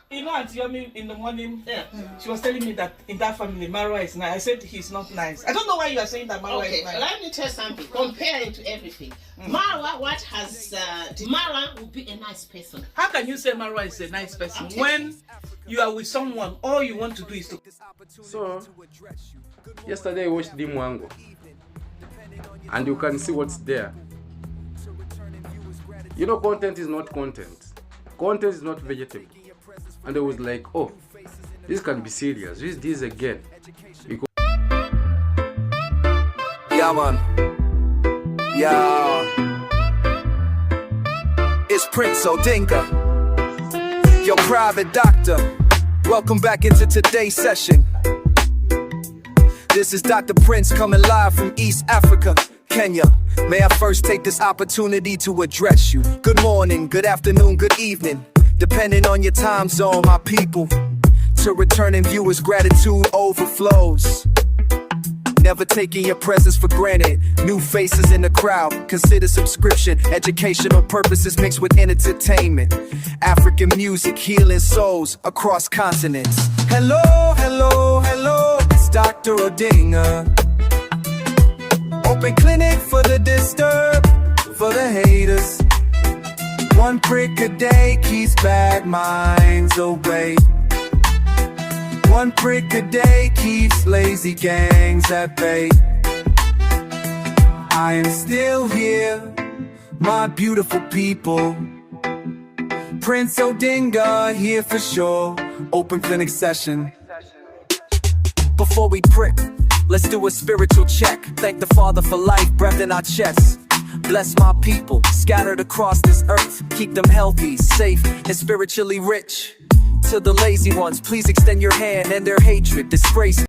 You know, Auntie Yomi in the morning, she was telling me that in that family, Marwa is nice. I said he's not nice. I don't know why you are saying that Marwa is nice. Okay, let me tell you something. Comparing to everything, Marwa, what has Marwa will be a nice person. How can you say Marwa is a nice person when you are with someone, all you want to do is to... So, yesterday I watched DeeMwango, and you can see what's there. You know, content is not content. Content is not vegetable. And I was like, oh, this can be serious. This again. Because yeah, man. Yeah. It's Prince Odinga, your private doctor. Welcome back into today's session. This is Dr. Prince coming live from East Africa, Kenya. May I first take this opportunity to address you. Good morning, good afternoon, good evening, depending on your time zone, my people. To returning viewers, gratitude overflows. Never taking your presence for granted. New faces in the crowd, consider subscription. Educational purposes mixed with entertainment. African music healing souls across continents. Hello, hello, hello, it's Dr. Odinga. Open clinic for the disturbed, for the haters. One prick a day keeps bad minds away. One prick a day keeps lazy gangs at bay. I am still here, my beautiful people. Prince Odinga here for sure. Open clinic session. Before we prick, let's do a spiritual check. Thank the Father for life, breath in our chests. Bless my people, scattered across this earth. Keep them healthy, safe, and spiritually rich. To the lazy ones, please extend your hand and their hatred, disgrace.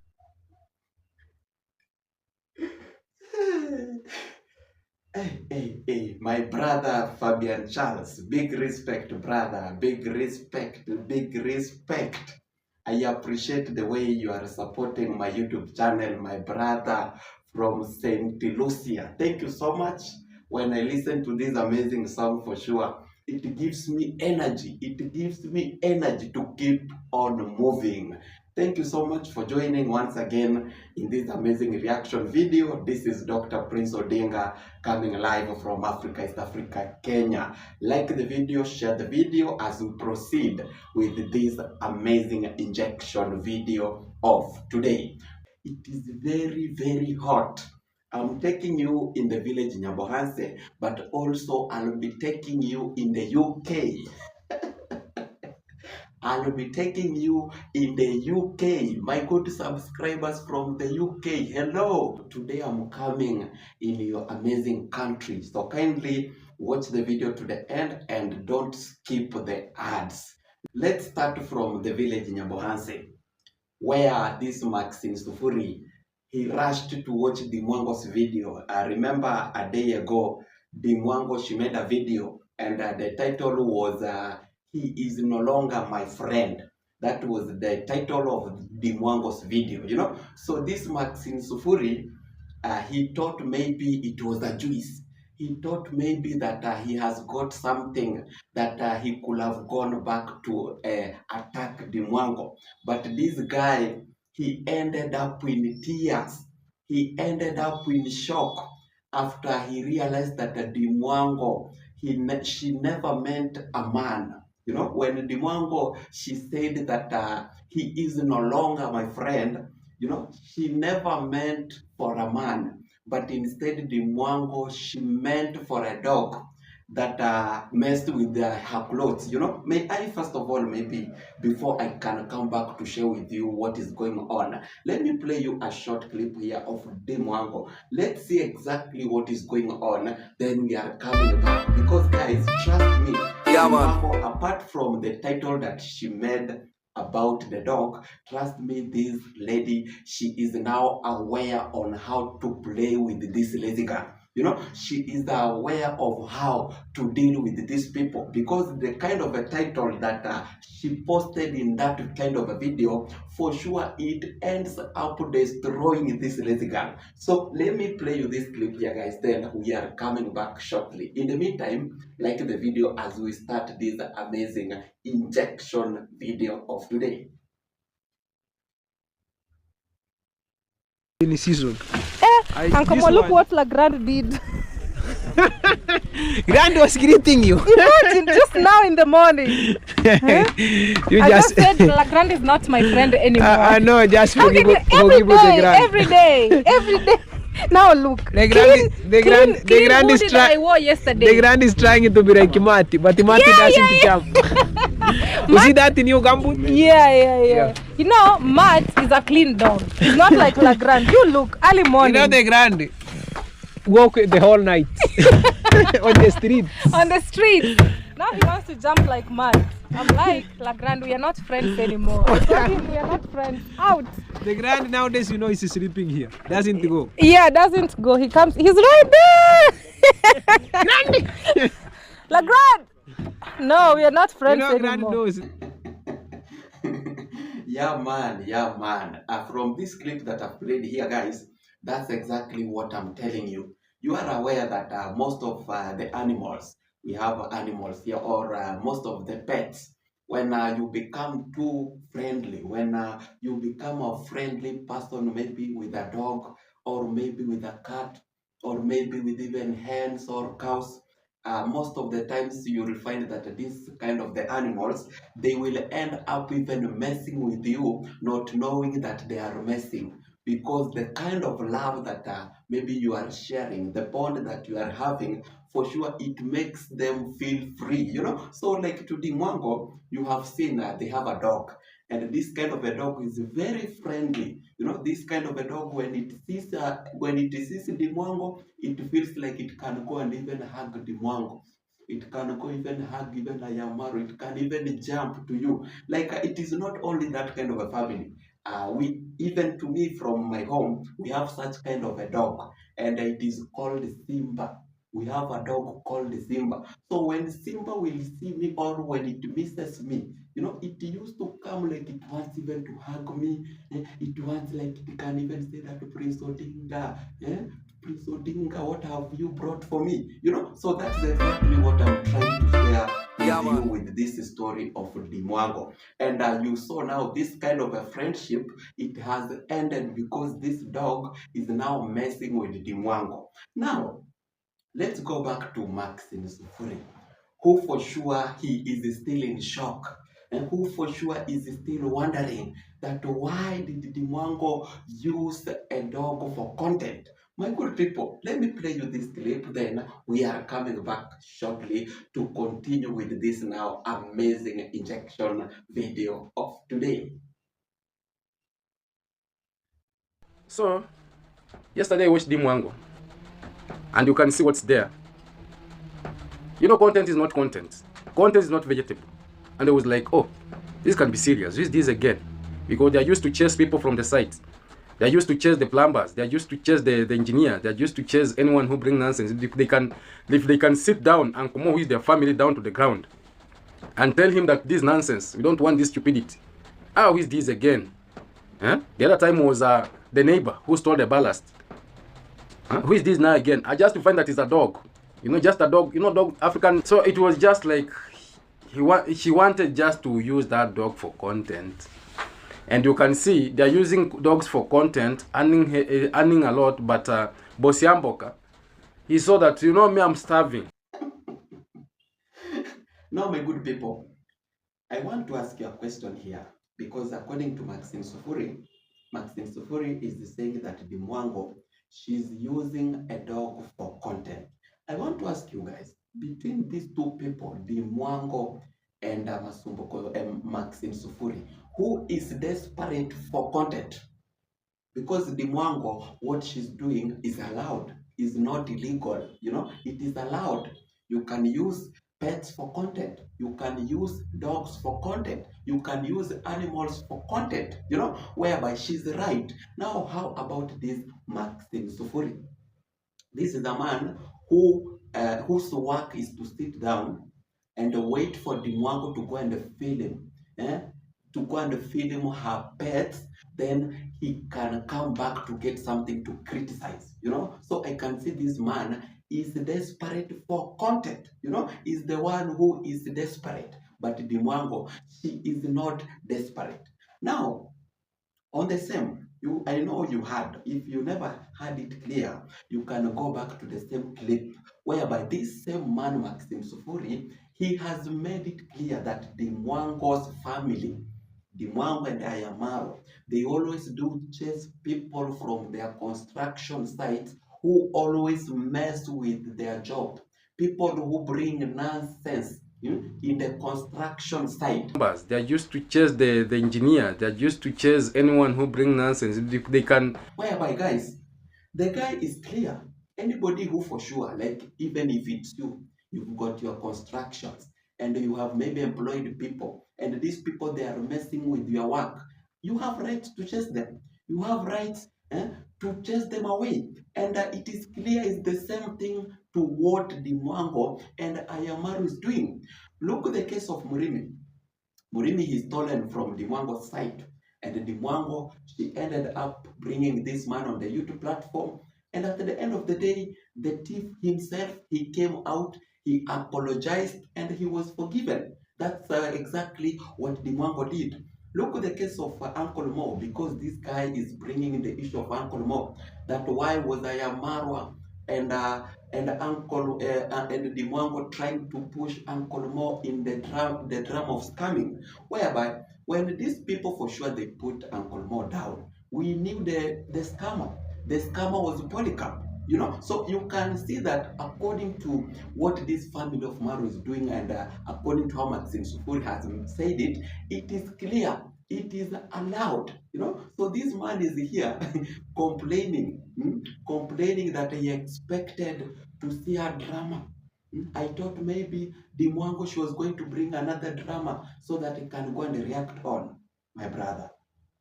Hey, my brother Fabian Charles, big respect, brother, big respect, big respect. I appreciate the way you are supporting my YouTube channel, my brother from St. Lucia. Thank you so much. When I listen to this amazing song, for sure, it gives me energy. It gives me energy to keep on moving. Thank you so much for joining once again in this amazing reaction video. This is Dr. Prince Odinga coming live from Africa, East Africa, Kenya. Like the video, share the video as we proceed with this amazing injection video of today. It is very, very hot. I'm taking you in the village Nyabohanse, but also I'll be taking you in the UK. I'll be taking you in the UK. My good subscribers from the UK, hello. Today I'm coming in your amazing country. So kindly watch the video to the end and don't skip the ads. Let's start from the village Nyabohanse, where this Maxim Sufuri, he rushed to watch Dee Mwango's video. I remember a day ago, Dee Mwango, she made a video, and the title was, He is no longer my friend. That was the title of Dee Mwango's video, you know. So this Maxim Sufuri, he thought maybe it was a juice. He thought maybe that he has got something that he could have gone back to attack Dee Mwango. But this guy, he ended up in tears. He ended up in shock after he realized that Dee Mwango, she never meant a man. You know, when Dee Mwango, she said that he is no longer my friend, you know, she never meant for a man. But instead, Dee Mwango, she meant for a dog that messed with her clothes, you know. May I first of all, maybe before I can come back to share with you what is going on, let me play you a short clip here of Dee Mwango. Let's see exactly what is going on, then we are coming back. Because guys, trust me, yeah, Dee Mwango, apart from the title that she made about the dog, trust me, this lady, she is now aware on how to play with this lazy girl. You know, she is aware of how to deal with these people, because the kind of a title that she posted in that kind of a video, for sure it ends up destroying this lazy girl. So let me play you this clip here, guys, then we are coming back shortly. In the meantime, like the video as we start this amazing injection video of today. Any season. Uncle, look what Lagrand did. Grand was greeting you. Imagine, just now in the morning. You I just said Lagrand is not my friend anymore. I know, just forgive the Grand. Every day. Now look. The Grand is I wore yesterday. The Grand is trying to be like Mati, but Mati doesn't jump. You see that in your gambut? Yeah. You know, Matt is a clean dog. He's not like Lagrand. You look, early morning. You know the Grand walk the whole night on the street. On the street. Now he wants to jump like Matt. I'm like, Lagrand, we are not friends anymore. I told him we are not friends. Out. The Grand nowadays, you know, is sleeping here. Doesn't go. Yeah, doesn't go. He comes. He's right there. Lagrand. No, we are not friends anymore. Yeah, man. From this clip that I've played here, guys, that's exactly what I'm telling you. You are aware that most of the animals, we have animals here, or most of the pets, when you become too friendly, when you become a friendly person, maybe with a dog, or maybe with a cat, or maybe with even hens or cows, most of the times you will find that this kind of the animals, they will end up even messing with you, not knowing that they are messing. Because the kind of love that maybe you are sharing, the bond that you are having, for sure it makes them feel free, you know. So like to DeeMwango, you have seen they have a dog, and this kind of a dog is very friendly. You know, this kind of a dog, when it sees DeeMwango, it feels like it can go and even hug DeeMwango. It can go even hug even iammarwa. It can even jump to you. Like it is not only that kind of a family. We, even to me from my home, we have such kind of a dog, and it is called Simba. We have a dog called Simba. So when Simba will see me, or when it misses me, you know, it used to come like it wants even to hug me. It wants like it can even say that, Prince Odinga, Prince Odinga, what have you brought for me? You know, so that's exactly what I'm trying to share with this story of DeeMwango. And you saw now this kind of a friendship, it has ended because this dog is now messing with DeeMwango. Now, let's go back to Maxim Sufuri, who for sure he is still in shock, and who for sure is still wondering that why did DeeMwango use a dog for content. My good people, let me play you this clip, then we are coming back shortly to continue with this now amazing injection video of today. So, yesterday I watched DeeMwango, and you can see what's there. You know, content is not content. Content is not vegetable. And I was like, oh, this can be serious. This again. Because they are used to chase people from the site. They are used to chase the plumbers. They are used to chase the engineer. They are used to chase anyone who brings nonsense. If they can sit down and come with their family down to the ground and tell him that this nonsense, we don't want this stupidity. Who is this again? Huh? The other time was the neighbor who stole the ballast. Who is this now again? I just to find that it's a dog. You know, just a dog. You know, dog, African. So it was just like she wanted just to use that dog for content. And you can see they're using dogs for content, earning a lot. But Bosi Amboka, he saw that, you know me, I'm starving. Now, my good people, I want to ask you a question here. Because according to Maxim Sufuri is saying that DeeMwango, she's using a dog for content. I want to ask you guys, between these two people, DeeMwango and Maxim Sufuri, who is desperate for content? Because DeeMwango, what she's doing is allowed, is not illegal. You know, it is allowed. You can use pets for content. You can use dogs for content. You can use animals for content. You know, whereby she's right. Now, how about this Maxim Sufuri? This is a man whose work is to sit down and wait for DeeMwango to go and film, to go and film her pets. Then he can come back to get something to criticize, So I can see this man is desperate for content, is the one who is desperate. But DeeMwango, she is not desperate. Now, on the same, I know you had. If you never had it clear, you can go back to the same clip whereby this same man, Maxim Sufuri, he has made it clear that DeeMwango's family, DeeMwango and iammarwa, they always do chase people from their construction sites who always mess with their job. People who bring nonsense in the construction site. They're used to chase the engineer. They're used to chase anyone who brings nonsense. They can. Whereby, guys, the guy is clear. Anybody who for sure, like even if it's you've got your constructions and you have maybe employed people, and these people, they are messing with your work, you have rights to chase them. You have rights to chase them away. And it is clear it's the same thing to what DeeMwango and iammarwa is doing. Look at the case of Murimi. Murimi is stolen from DeeMwango's site. And DeeMwango, she ended up bringing this man on the YouTube platform. And at the end of the day, the thief himself, he came out, he apologized, and he was forgiven. That's exactly what DeeMwango did. Look at the case of Uncle Mo, because this guy is bringing the issue of Uncle Mo. That why was iammarwa and Uncle and DeeMwango trying to push Uncle Mo in the drama of scamming, whereby when these people for sure they put Uncle Mo down, we knew the scammer. The scammer was Polycarp. So you can see that according to what this family of Maro is doing, and according to how Maxim Sufuri has said it, it is clear, it is allowed, So this man is here complaining that he expected to see a drama. I thought maybe DeeMwango, she was going to bring another drama so that he can go and react on. My brother,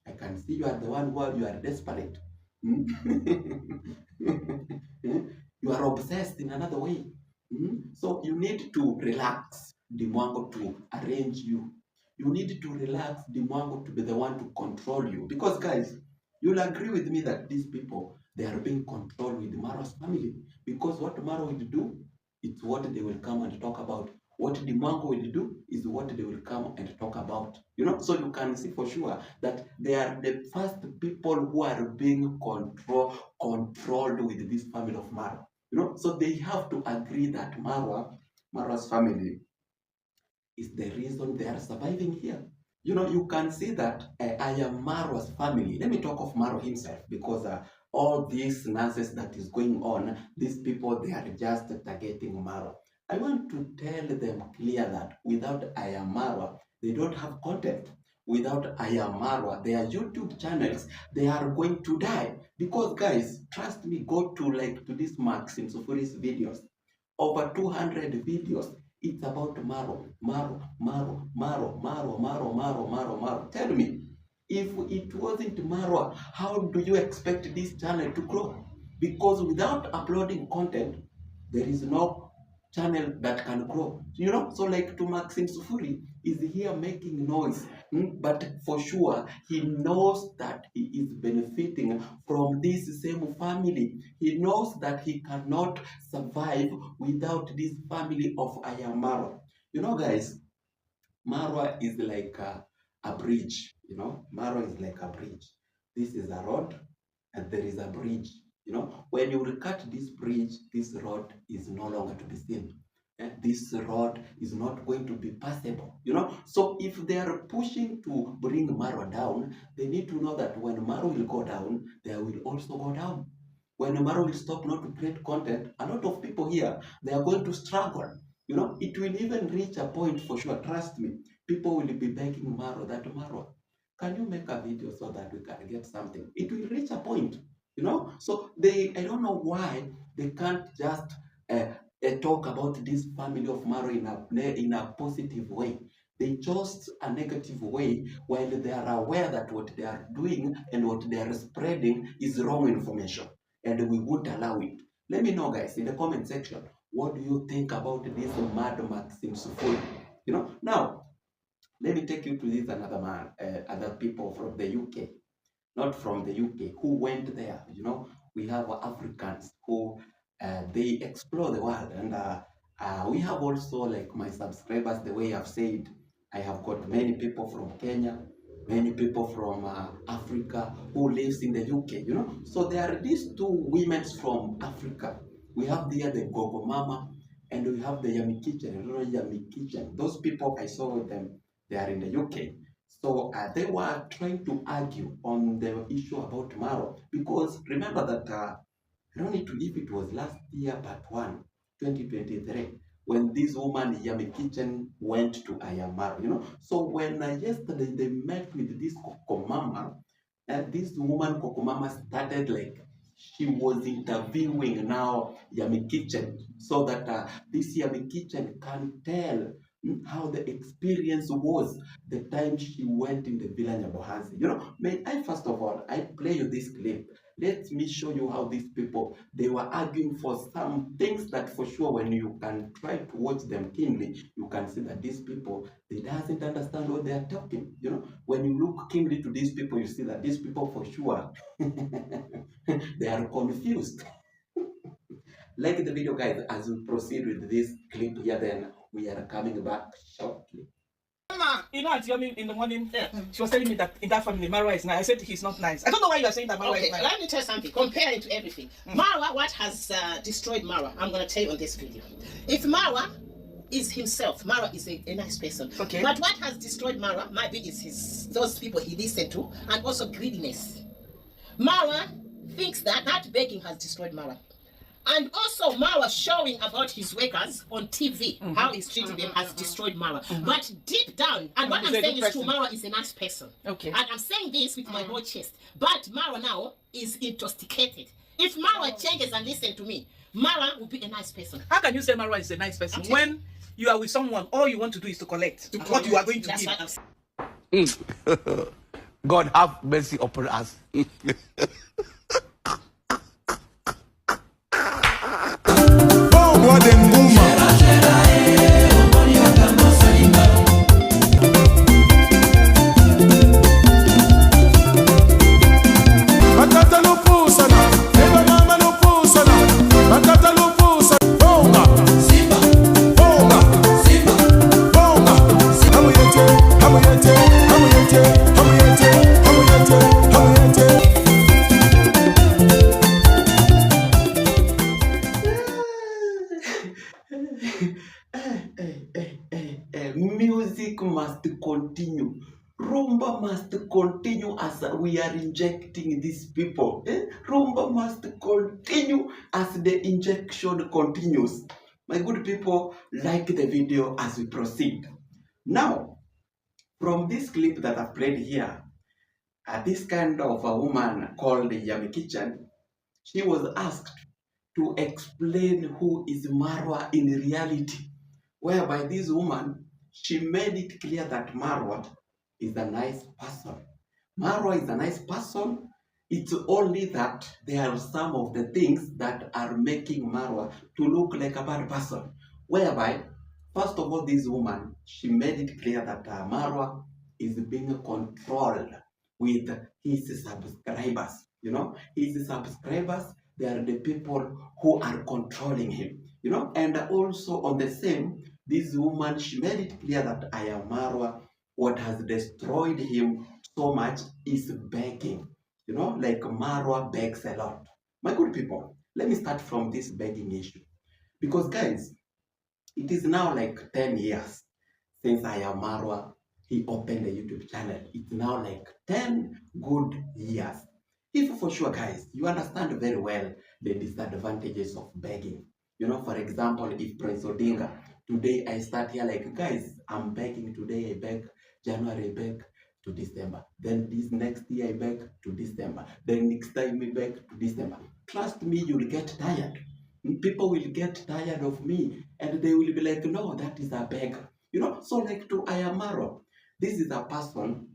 I can see you are the one who you are desperate. You are obsessed in another way. So you need to relax DeeMwango to arrange you. You need to relax DeeMwango to be the one to control you. Because guys, you'll agree with me that these people, they are being controlled with Maro's family. Because what Maro will do, it's what they will come and talk about. What DeeMwango will do is what they will come and talk about. So you can see for sure that they are the first people who are being controlled with this family of Maro. So they have to agree that Maro's family is the reason they are surviving here. You can see that iammarwa's family. Let me talk of Maro himself, because all this nonsense that is going on, these people, they are just targeting Maro. I want to tell them clear that without iammarwa, they don't have content. Without iammarwa, their YouTube channels, they are going to die. Because guys, trust me, go to this Maxim Sufuri's videos. Over 200 videos. It's about Maro. Tell me, if it wasn't Maro, how do you expect this channel to grow? Because without uploading content, there is no channel that can grow. So to Maxim Sufuri is here making noise, but for sure he knows that he is benefiting from this same family. He knows that he cannot survive without this family of iammarwa. Guys, Marwa is like a bridge. Marwa is like a bridge. This is a road and there is a bridge. When you will cut this bridge, this road is no longer to be seen. This road is not going to be passable. So if they are pushing to bring Marwa down, they need to know that when Marwa will go down, they will also go down. When Marwa will stop not to create content, a lot of people here, they are going to struggle. It will even reach a point for sure. Trust me, people will be begging Marwa that, Marwa, can you make a video so that we can get something? It will reach a point. So I don't know why they can't just talk about this family of Maro in a positive way. They chose a negative way while they are aware that what they are doing and what they are spreading is wrong information. And we won't allow it. Let me know, guys, in the comment section. What do you think about this mad Maxim Sufuri? Now, let me take you to this another man, other people from the UK, not from the UK, who went there. We have Africans who they explore the world, and we have also, like my subscribers, the way I've said, I have got many people from Kenya, many people from Africa who lives in the UK. So there are these two women from Africa. We have there the Gogo Mama, and we have the Yummy Kitchen. Yummy Kitchen. Those people, I saw them. They are in the UK. So they were trying to argue on the issue about Marwa, because remember that I don't need to, if it was last year, part 1, 2023, when this woman Yummy Kitchen went to iammarwa. So when yesterday they met with this Kokomama, and this woman Kokomama started like, she was interviewing now Yummy Kitchen, so that this Yummy Kitchen can tell how the experience was the time she went in the village of Bohansi. May I first of all, I play you this clip. Let me show you how these people, they were arguing for some things that for sure when you can try to watch them keenly, you can see that these people, they doesn't understand what they are talking. When you look keenly to these people, you see that these people for sure, they are confused. Like the video, guys, as we proceed with this clip here, then we are coming back shortly. At Yomi in the morning, she was telling me that in that family, Marwa is nice. I said he's not nice. I don't know why you are saying that Marwa is nice. Let me tell you something. Comparing to everything. Marwa, what has destroyed Marwa? I'm going to tell you on this video. If Marwa is himself, Marwa is a nice person. Okay. But what has destroyed Marwa might be is those people he listened to, and also greediness. Marwa thinks that begging has destroyed Marwa. And also Marwa showing about his workers on TV, how he's treating them has destroyed Marwa. But deep down, and what I'm saying is true, Marwa is a nice person. Okay. And I'm saying this with my whole chest. But Marwa now is intoxicated. If Marwa changes and listen to me, Marwa will be a nice person. How can you say Marwa is a nice person when you are with someone, all you want to do is to collect what you are going to give? God have mercy upon us. Music must continue. Rumba must continue as we are injecting these people. Rumba must continue as the injection continues. My good people, like the video as we proceed. Now, from this clip that I've played here, this kind of a woman called Yummy Kitchen, she was asked to explain who is Marwa in reality, whereby this woman, she made it clear that Marwa is a nice person. Marwa is a nice person. It's only that there are some of the things that are making Marwa to look like a bad person. Whereby, first of all, this woman, she made it clear that Marwa is being controlled with his subscribers. His subscribers, they are the people who are controlling him. And also on the same, this woman, she made it clear that iammarwa, what has destroyed him so much is begging. Like Marwa begs a lot. My good people, let me start from this begging issue. Because guys, it is now like 10 years since iammarwa, he opened a YouTube channel. It's now like 10 good years. If for sure, guys, you understand very well the disadvantages of begging. For example, if Prince Odinga, today I start here like, guys, I'm begging today, I beg, January I beg to December. Then this next year I beg to December. Then next time I beg to December. Trust me, you'll get tired. People will get tired of me and they will be like, no, that is a beggar. So like to iammarwa, this is a person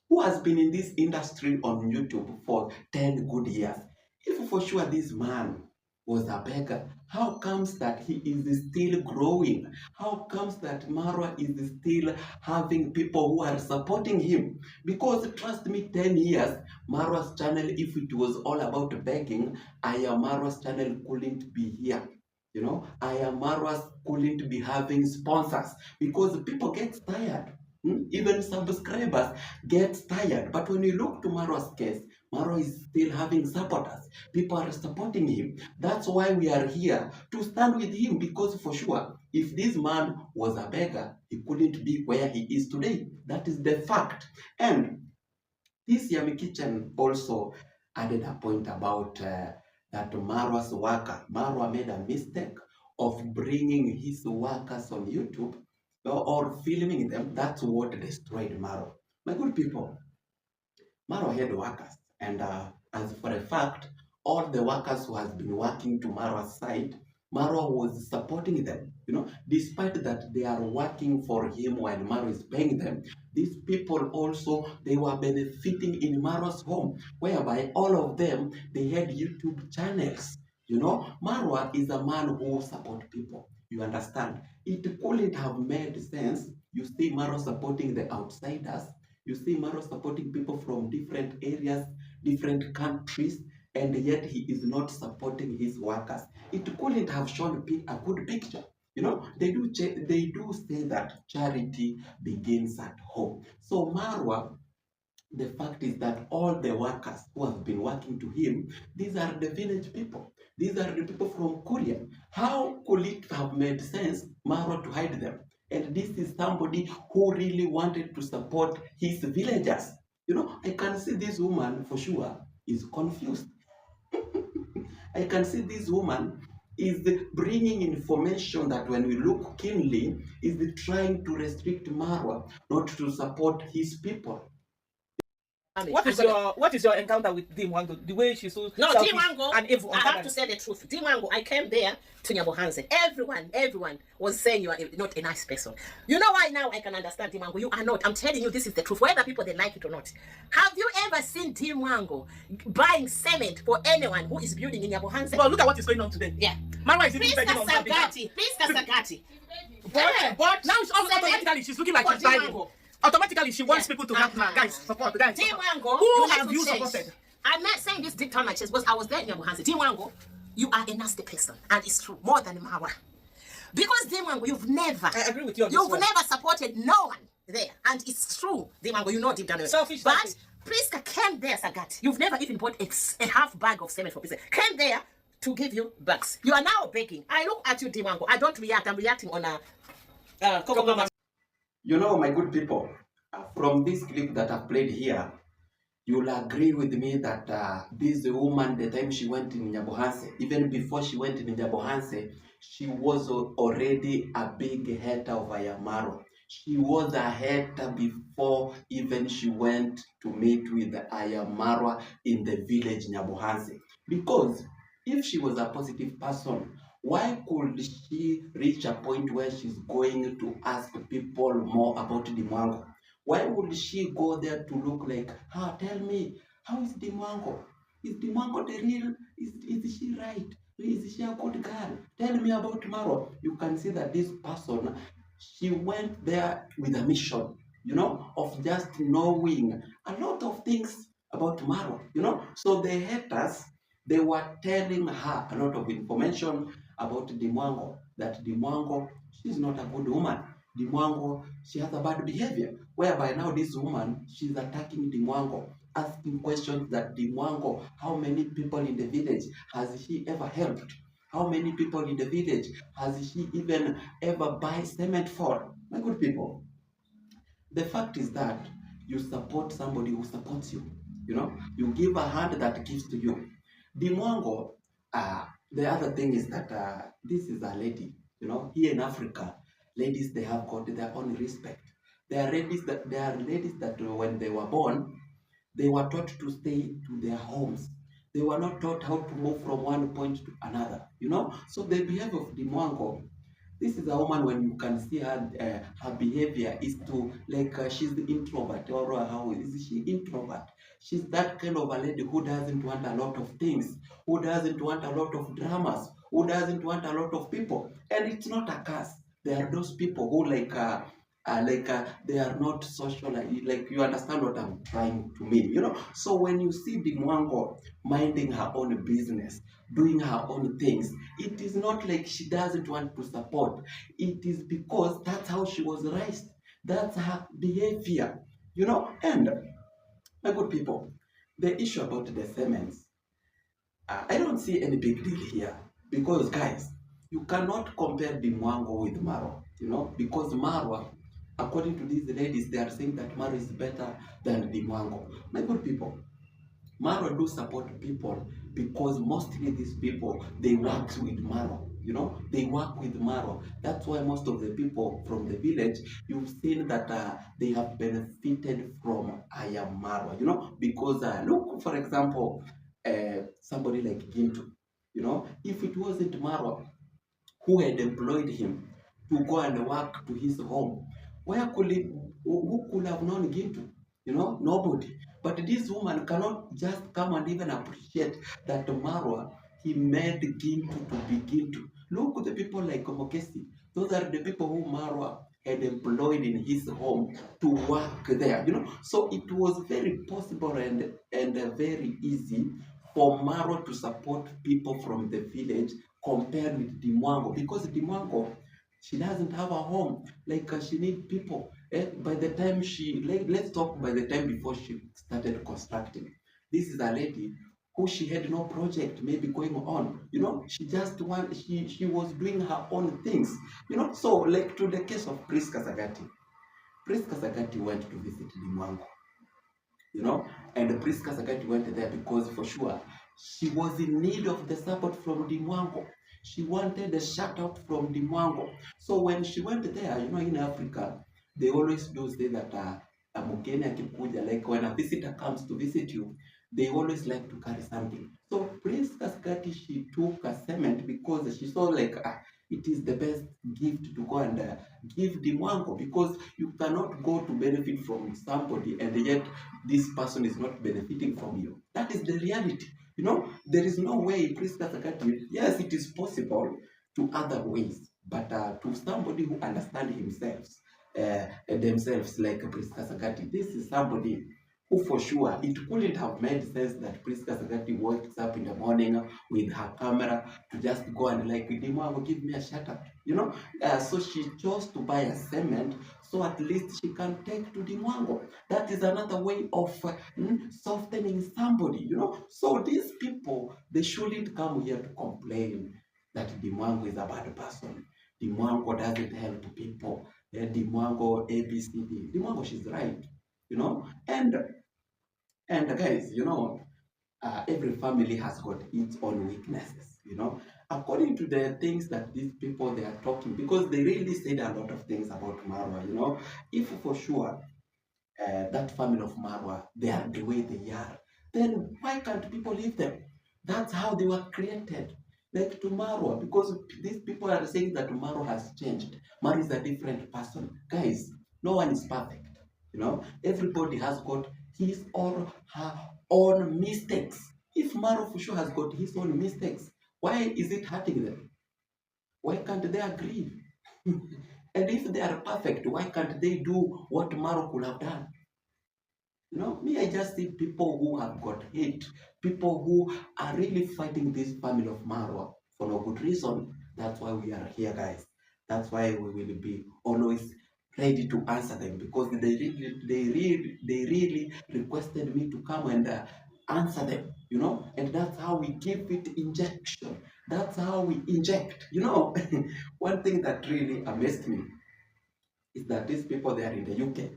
who has been in this industry on YouTube for 10 good years. If for sure this man, was a beggar? How comes that he is still growing? How comes that Marwa is still having people who are supporting him? Because trust me, 10 years, Marwa's channel, if it was all about begging, iammarwa's channel couldn't be here. You know, iammarwa's couldn't be having sponsors because people get tired. Even subscribers get tired. But when you look to Marwa's case, Marwa is still having supporters. People are supporting him. That's why we are here to stand with him, because for sure, if this man was a beggar, he couldn't be where he is today. That is the fact. And this Yummy Kitchen also added a point about that Marwa's worker. Marwa made a mistake of bringing his workers on YouTube or filming them. That's what destroyed Marwa. My good people, Marwa had workers, and as for a fact, all the workers who has been working to Marwa's side, Marwa was supporting them. You know, despite that they are working for him while Marwa is paying them, these people also, they were benefiting in Marwa's home, whereby all of them, they had YouTube channels. You know, Marwa is a man who support people. You understand? It couldn't have made sense. You see Marwa supporting the outsiders. You see Marwa supporting people from different areas, different countries, and yet he is not supporting his workers. It couldn't have shown a good picture. You know, they do say that charity begins at home. So Marwa, the fact is that all the workers who have been working to him, these are the village people. These are the people from Korea. How could it have made sense, Marwa, to hide them? And this is somebody who really wanted to support his villagers. You know, I can see this woman for sure is confused. I can see this woman is bringing information that when we look keenly, is trying to restrict Marwa, not to support his people. What is your encounter with Dee Mwango? The way she's so Dee Mwango, and evil. I have to say the truth. Dee Mwango, I came there to Nyabohanse. Everyone was saying you are not a nice person. You know why now I can understand Dee Mwango? You are not. I'm telling you, this is the truth. Whether people they like it or not. Have you ever seen Dee Mwango buying cement for anyone who is building in Nyabohanse? Well, look at what is going on today. Yeah. Marwa is even Please, begging on her behalf. Please, Kasagati. But now it's automatically she's looking like she's dying. Automatically, she wants people to help her. Guys, support. Guys, DeeMwango, who have you supported? I'm not saying this deep down my chest, because I was there in Nyabohanse. DeeMwango, you are a nasty person, and it's true, more than Marwa. Because DeeMwango, you've never, I agree with you on you've this never supported no one there, and it's true, DeeMwango, you know deep down. Selfish, but selfish. Priska came there, Sagat. You've never even bought a half bag of cement for Priska. Came there to give you bucks. You are now begging. I look at you, DeeMwango. I don't react. I'm reacting on a You know, my good people, from this clip that I've played here, you'll agree with me that this woman, the time she went in Nyabohanse, even before she went in Nyabohanse, she was already a big hater of iammarwa. She was a hater before even she went to meet with iammarwa in the village Nyabohanse. Because if she was a positive person, why could she reach a point where she's going to ask people more about DeeMwango? Why would she go there to look like, tell me, how is DeeMwango? Is DeeMwango the real? Is she right? Is she a good girl? Tell me about Marwa. You can see that this person, she went there with a mission, you know, of just knowing a lot of things about Marwa, you know. So the haters, they were telling her a lot of information about DeeMwango, that DeeMwango, she's not a good woman. DeeMwango, she has a bad behavior, whereby now this woman, she's attacking DeeMwango, asking questions that DeeMwango, how many people in the village has she ever helped? How many people in the village has she even ever buy cement for? My good people, the fact is that you support somebody who supports you. You know, you give a hand that gives to you. DeeMwango, the other thing is that this is a lady. You know, here in Africa, ladies, they have got their own respect. There are ladies that when they were born, they were taught to stay to their homes. They were not taught how to move from one point to another, you know. So the behavior of DeeMwango, This is a woman when you can see her, her behavior is to like she's the introvert, or how is she introvert? She's that kind of a lady who doesn't want a lot of things, who doesn't want a lot of dramas, who doesn't want a lot of people. And it's not a curse. There are those people who they are not social, like you understand what I'm trying to mean, you know. So when you see DeeMwango minding her own business, doing her own things, it is not like she doesn't want to support. It is because that's how she was raised. That's her behavior, you know. And my good people, the issue about the Siemens, I don't see any big deal here, because guys, you cannot compare DeeMwango with Marwa, you know, because Marwa, according to these ladies, they are saying that Marwa is better than DeeMwango. My good people, Marwa do support people because mostly these people, they work with Marwa, you know, they work with Marwa. That's why most of the people from the village, you've seen that they have benefited from iammarwa, you know, because look, for example, somebody like Gintu, you know, if it wasn't Marwa who had employed him to go and work to his home, where could he, who could have known Gintu? You know, nobody. But this woman cannot just come and even appreciate that Marwa, he made Gintu to be Gintu. Look at the people like Omokesi. Those are the people who Marwa had employed in his home to work there. You know, so it was very possible and very easy for Marwa to support people from the village compared with DeeMwango, because DeeMwango, she doesn't have a home. Like she needs people. By the time she, let's talk by the time before she started constructing. This is a lady who she had no project maybe going on. You know, she just she was doing her own things. You know, so like to the case of Priska Sagati. Priska Sagati went to visit DeeMwango. You know, and Priska Sagati went there because for sure she was in need of the support from DeeMwango. She wanted a shout out from DeeMwango. So when she went there, you know, in Africa, they always do say that a mgeni akikuja, like when a visitor comes to visit you, they always like to carry something. So Priska Sagati, she took a cement because she saw like it is the best gift to go and give DeeMwango, because you cannot go to benefit from somebody and yet this person is not benefiting from you. That is the reality. You know, there is no way Priska Sagati, yes, it is possible to other ways, but to somebody who understands himself, themselves like Priska Sagati, this is somebody who for sure, it couldn't have made sense that Priska Sagati wakes up in the morning with her camera to just go and like, DeeMwango, give me a shout out, you know. So she chose to buy a cement so at least she can take to DeeMwango. That is another way of softening somebody, you know. So these people, they shouldn't come here to complain that DeeMwango is a bad person. DeeMwango doesn't help people. DeeMwango ABCD. DeeMwango, she's right, you know. And guys, you know, every family has got its own weaknesses, you know. According to the things that these people, they are talking, because they really said a lot of things about Marwa, you know. If for sure that family of Marwa, they are the way they are, then why can't people leave them? That's how they were created. Like to Marwa, because these people are saying that Marwa has changed. Marwa is a different person. Guys, no one is perfect, you know. Everybody has got his or her own mistakes. If Marwa for sure has got his own mistakes, why is it hurting them? Why can't they agree? And if they are perfect, why can't they do what Marwa could have done? You know, me, I just see people who have got hate, people who are really fighting this family of Marwa for no good reason. That's why we are here, guys. That's why we will be always ready to answer them, because they really requested me to come and answer them, you know. And that's how we give it injection. That's how we inject, you know. One thing that really amazed me is that these people, they are in the UK,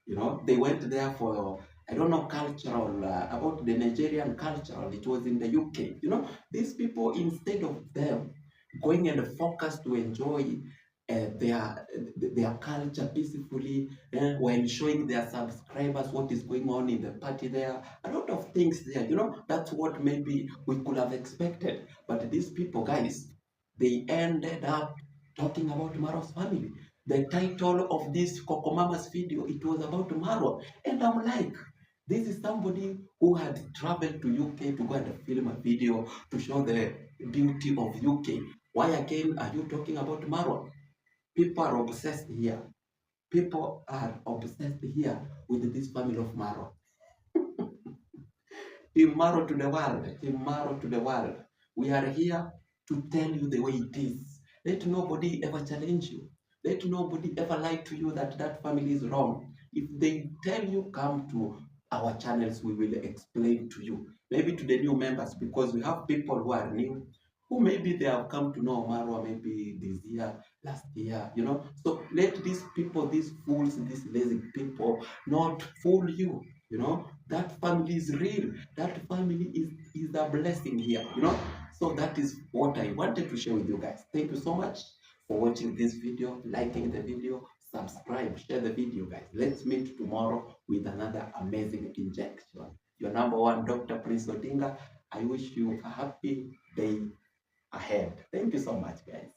you know. They went there for, I don't know, cultural, about the Nigerian culture. It was in the UK, you know. These people, instead of them going and focus to enjoy their culture peacefully, while showing their subscribers what is going on in the party there, a lot of things there, you know. That's what maybe we could have expected. But these people, guys, they ended up talking about Marwa's family. The title of this Coco Mama's video, it was about Marwa. And I'm like, this is somebody who had traveled to UK to go and film a video to show the beauty of UK. Why again are you talking about Marwa? People are obsessed here. People are obsessed here with this family of Marwa. DeeMwango to the world, DeeMwango to the world. We are here to tell you the way it is. Let nobody ever challenge you. Let nobody ever lie to you that that family is wrong. If they tell you, come to our channels, we will explain to you. Maybe to the new members, because we have people who are new, who maybe they have come to know Marwa maybe this year, last year, you know. So let these people, these fools, these lazy people not fool you, you know. That family is real. That family is a blessing here, you know. So that is what I wanted to share with you guys. Thank you so much for watching this video, liking the video, subscribe, share the video, guys. Let's meet tomorrow with another amazing injection. Your number one, Dr. Prince Odinga. I wish you a happy day ahead. Thank you so much, guys.